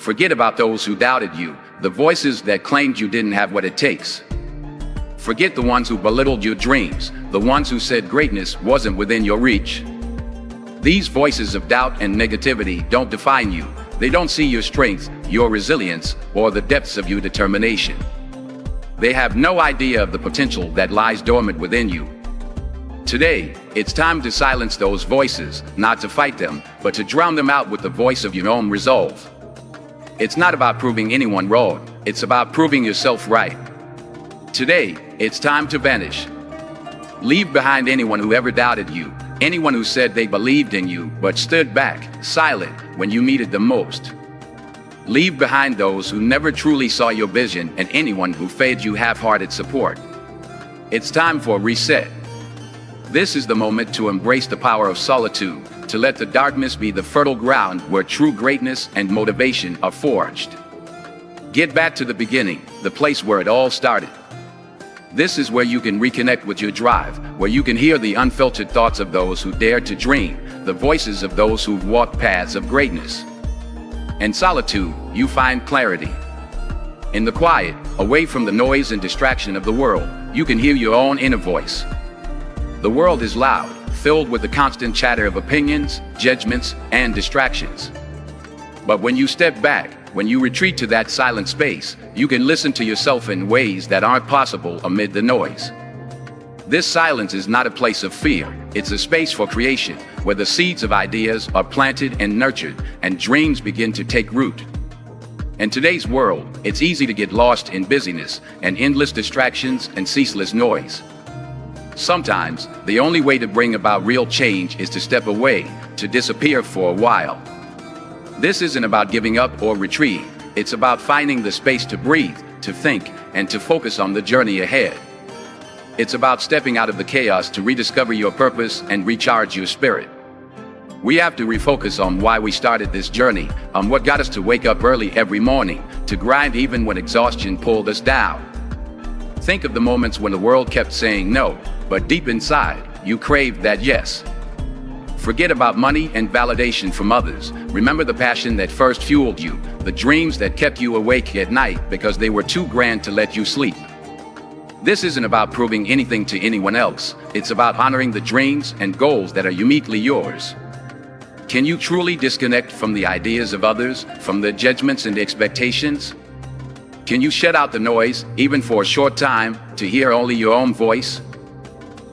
Forget about those who doubted you, the voices that claimed you didn't have what it takes. Forget the ones who belittled your dreams, the ones who said greatness wasn't within your reach. These voices of doubt and negativity don't define you. They don't see your strength, your resilience, or the depths of your determination. They have no idea of the potential that lies dormant within you. Today, it's time to silence those voices, not to fight them, but to drown them out with the voice of your own resolve. It's not about proving anyone wrong, it's about proving yourself right. Today, it's time to vanish. Leave behind anyone who ever doubted you, anyone who said they believed in you but stood back, silent, when you needed them most. Leave behind those who never truly saw your vision and anyone who fed you half-hearted support. It's time for a reset. This is the moment to embrace the power of solitude, to let the darkness be the fertile ground where true greatness and motivation are forged. Get back to the beginning, the place where it all started. This is where you can reconnect with your drive, where you can hear the unfiltered thoughts of those who dared to dream, the voices of those who've walked paths of greatness. In solitude, you find clarity. In the quiet, away from the noise and distraction of the world, you can hear your own inner voice. The world is loud, filled with the constant chatter of opinions, judgments, and distractions. But when you step back, when you retreat to that silent space, you can listen to yourself in ways that aren't possible amid the noise. This silence is not a place of fear, it's a space for creation, where the seeds of ideas are planted and nurtured, and dreams begin to take root. In today's world, it's easy to get lost in busyness and endless distractions and ceaseless noise. Sometimes, the only way to bring about real change is to step away, to disappear for a while. This isn't about giving up or retreating. It's about finding the space to breathe, to think, and to focus on the journey ahead. It's about stepping out of the chaos to rediscover your purpose and recharge your spirit. We have to refocus on why we started this journey, on what got us to wake up early every morning, to grind even when exhaustion pulled us down. Think of the moments when the world kept saying no, but deep inside, you craved that yes. Forget about money and validation from others. Remember the passion that first fueled you, the dreams that kept you awake at night because they were too grand to let you sleep. This isn't about proving anything to anyone else. It's about honoring the dreams and goals that are uniquely yours. Can you truly disconnect from the ideas of others, from the judgments and expectations? Can you shut out the noise, even for a short time, to hear only your own voice?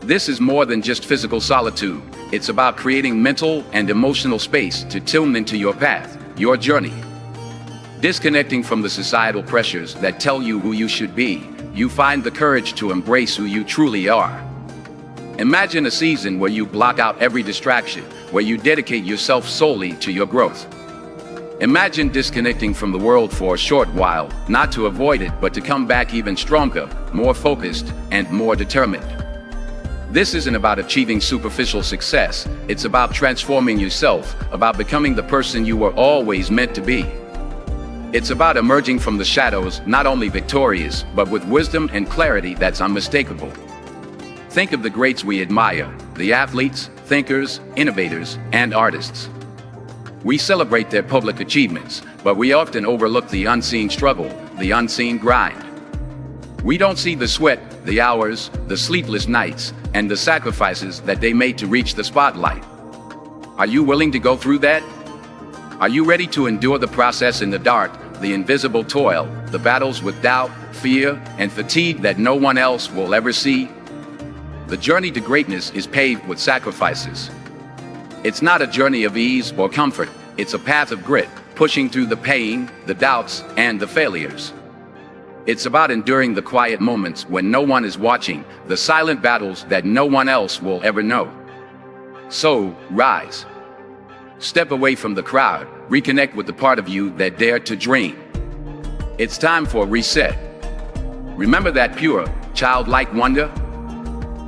This is more than just physical solitude. It's about creating mental and emotional space to tune into your path, your journey. Disconnecting from the societal pressures that tell you who you should be, you find the courage to embrace who you truly are. Imagine a season where you block out every distraction, where you dedicate yourself solely to your growth. Imagine disconnecting from the world for a short while, not to avoid it, but to come back even stronger, more focused, and more determined. This isn't about achieving superficial success. It's about transforming yourself, about becoming the person you were always meant to be. It's about emerging from the shadows, not only victorious, but with wisdom and clarity that's unmistakable. Think of the greats we admire, the athletes, thinkers, innovators, and artists. We celebrate their public achievements, but we often overlook the unseen struggle, the unseen grind. We don't see the sweat, the hours, the sleepless nights, and the sacrifices that they made to reach the spotlight. Are you willing to go through that? Are you ready to endure the process in the dark, the invisible toil, the battles with doubt, fear, and fatigue that no one else will ever see? The journey to greatness is paved with sacrifices. It's not a journey of ease or comfort. It's a path of grit, pushing through the pain, the doubts, and the failures. It's about enduring the quiet moments when no one is watching, the silent battles that no one else will ever know. So, rise. Step away from the crowd, reconnect with the part of you that dared to dream. It's time for a reset. Remember that pure, childlike wonder?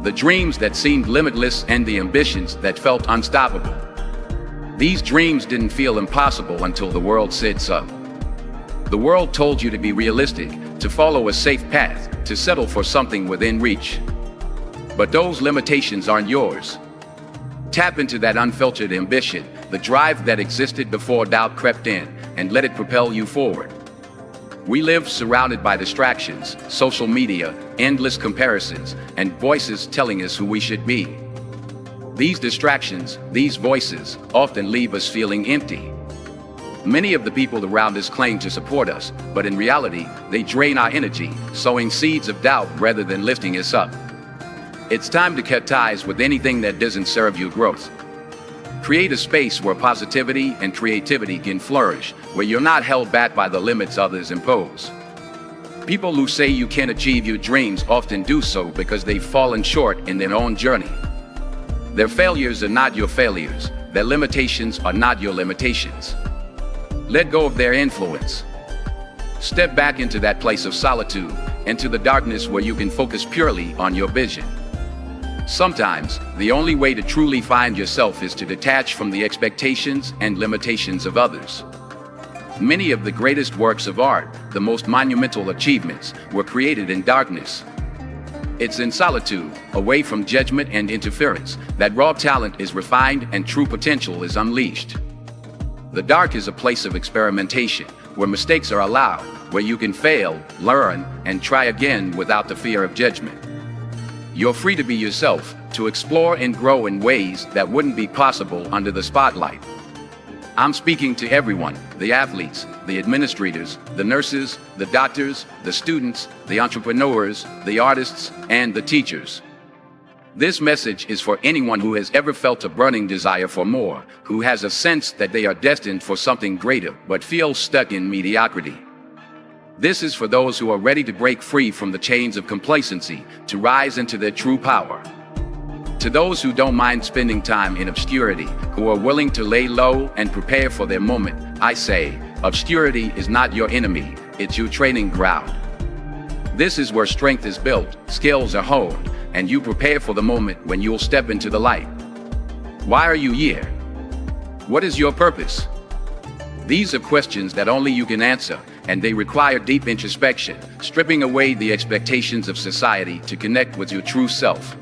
The dreams that seemed limitless and the ambitions that felt unstoppable. These dreams didn't feel impossible until the world said so. The world told you to be realistic, to follow a safe path, to settle for something within reach. But those limitations aren't yours. Tap into that unfiltered ambition, the drive that existed before doubt crept in, and let it propel you forward. We live surrounded by distractions, social media, endless comparisons, and voices telling us who we should be. These distractions, these voices, often leave us feeling empty. Many of the people around us claim to support us, but in reality, they drain our energy, sowing seeds of doubt rather than lifting us up. It's time to cut ties with anything that doesn't serve your growth. Create a space where positivity and creativity can flourish, where you're not held back by the limits others impose. People who say you can't achieve your dreams often do so because they've fallen short in their own journey. Their failures are not your failures. Their limitations are not your limitations. Let go of their influence. Step back into that place of solitude, into the darkness where you can focus purely on your vision. Sometimes, the only way to truly find yourself is to detach from the expectations and limitations of others. Many of the greatest works of art, the most monumental achievements, were created in darkness. It's in solitude, away from judgment and interference, that raw talent is refined and true potential is unleashed. The dark is a place of experimentation, where mistakes are allowed, where you can fail, learn, and try again without the fear of judgment. You're free to be yourself, to explore and grow in ways that wouldn't be possible under the spotlight. I'm speaking to everyone, the athletes, the administrators, the nurses, the doctors, the students, the entrepreneurs, the artists, and the teachers. This message is for anyone who has ever felt a burning desire for more, who has a sense that they are destined for something greater but feels stuck in mediocrity. This is for those who are ready to break free from the chains of complacency, to rise into their true power. To those who don't mind spending time in obscurity, who are willing to lay low and prepare for their moment, I say, obscurity is not your enemy, it's your training ground. This is where strength is built, skills are honed, and you prepare for the moment when you'll step into the light. Why are you here? What is your purpose? These are questions that only you can answer, and they require deep introspection, stripping away the expectations of society to connect with your true self.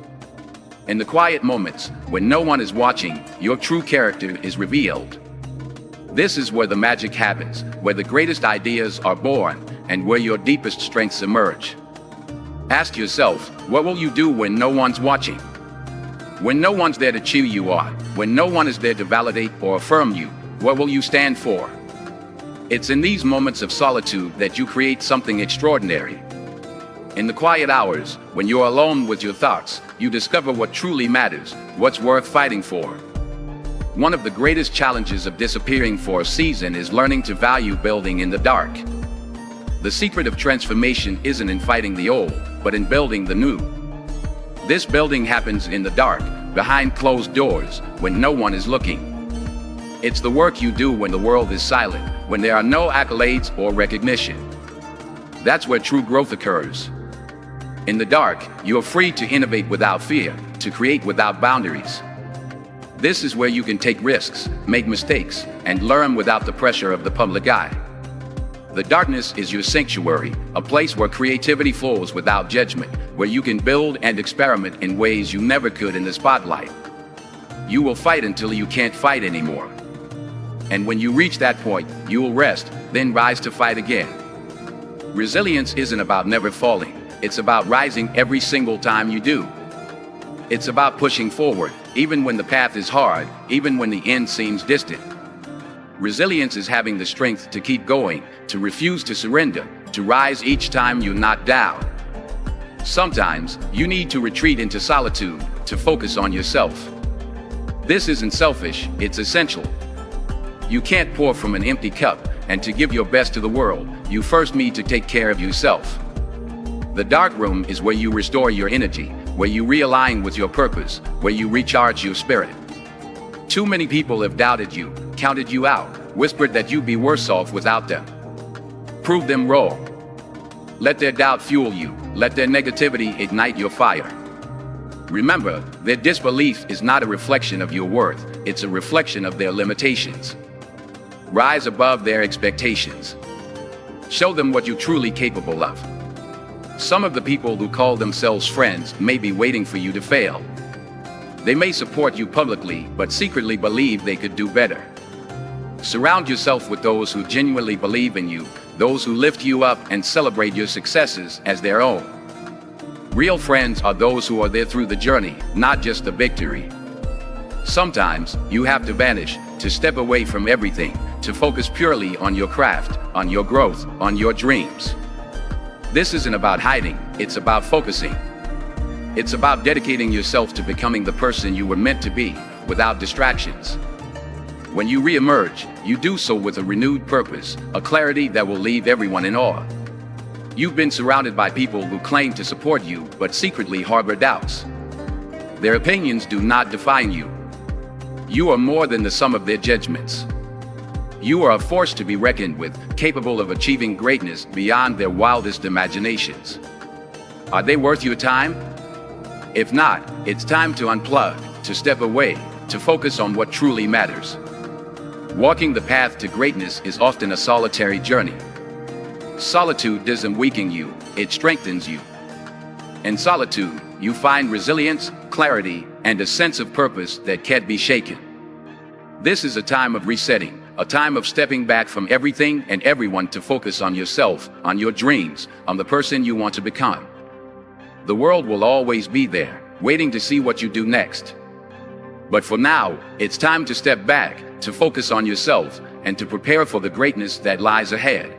In the quiet moments, when no one is watching, your true character is revealed. This is where the magic happens, where the greatest ideas are born, and where your deepest strengths emerge. Ask yourself, what will you do when no one's watching? When no one's there to cheer you on, when no one is there to validate or affirm you, what will you stand for? It's in these moments of solitude that you create something extraordinary. In the quiet hours, when you're alone with your thoughts, you discover what truly matters, what's worth fighting for. One of the greatest challenges of disappearing for a season is learning to value building in the dark. The secret of transformation isn't in fighting the old, but in building the new. This building happens in the dark, behind closed doors, when no one is looking. It's the work you do when the world is silent, when there are no accolades or recognition. That's where true growth occurs. In the dark, you are free to innovate without fear, to create without boundaries. This is where you can take risks, make mistakes, and learn without the pressure of the public eye. The darkness is your sanctuary, a place where creativity flows without judgment, where you can build and experiment in ways you never could in the spotlight. You will fight until you can't fight anymore. And when you reach that point, you will rest, then rise to fight again. Resilience isn't about never falling. It's about rising every single time you do. It's about pushing forward, even when the path is hard, even when the end seems distant. Resilience is having the strength to keep going, to refuse to surrender, to rise each time you're knocked down. Sometimes, you need to retreat into solitude, to focus on yourself. This isn't selfish, it's essential. You can't pour from an empty cup, and to give your best to the world, you first need to take care of yourself. The dark room is where you restore your energy, where you realign with your purpose, where you recharge your spirit. Too many people have doubted you, counted you out, whispered that you'd be worse off without them. Prove them wrong. Let their doubt fuel you, let their negativity ignite your fire. Remember, their disbelief is not a reflection of your worth, it's a reflection of their limitations. Rise above their expectations. Show them what you're truly capable of. Some of the people who call themselves friends may be waiting for you to fail. They may support you publicly, but secretly believe they could do better. Surround yourself with those who genuinely believe in you, those who lift you up and celebrate your successes as their own. Real friends are those who are there through the journey, not just the victory. Sometimes you have to vanish, to step away from everything, to focus purely on your craft, on your growth, on your dreams. This isn't about hiding, it's about focusing. It's about dedicating yourself to becoming the person you were meant to be, without distractions. When you re-emerge, you do so with a renewed purpose, a clarity that will leave everyone in awe. You've been surrounded by people who claim to support you, but secretly harbor doubts. Their opinions do not define you. You are more than the sum of their judgments. You are a force to be reckoned with, capable of achieving greatness beyond their wildest imaginations. Are they worth your time? If not, it's time to unplug, to step away, to focus on what truly matters. Walking the path to greatness is often a solitary journey. Solitude doesn't weaken you, it strengthens you. In solitude, you find resilience, clarity, and a sense of purpose that can't be shaken. This is a time of resetting, a time of stepping back from everything and everyone to focus on yourself, on your dreams, on the person you want to become. The world will always be there, waiting to see what you do next. But for now, it's time to step back, to focus on yourself, and to prepare for the greatness that lies ahead.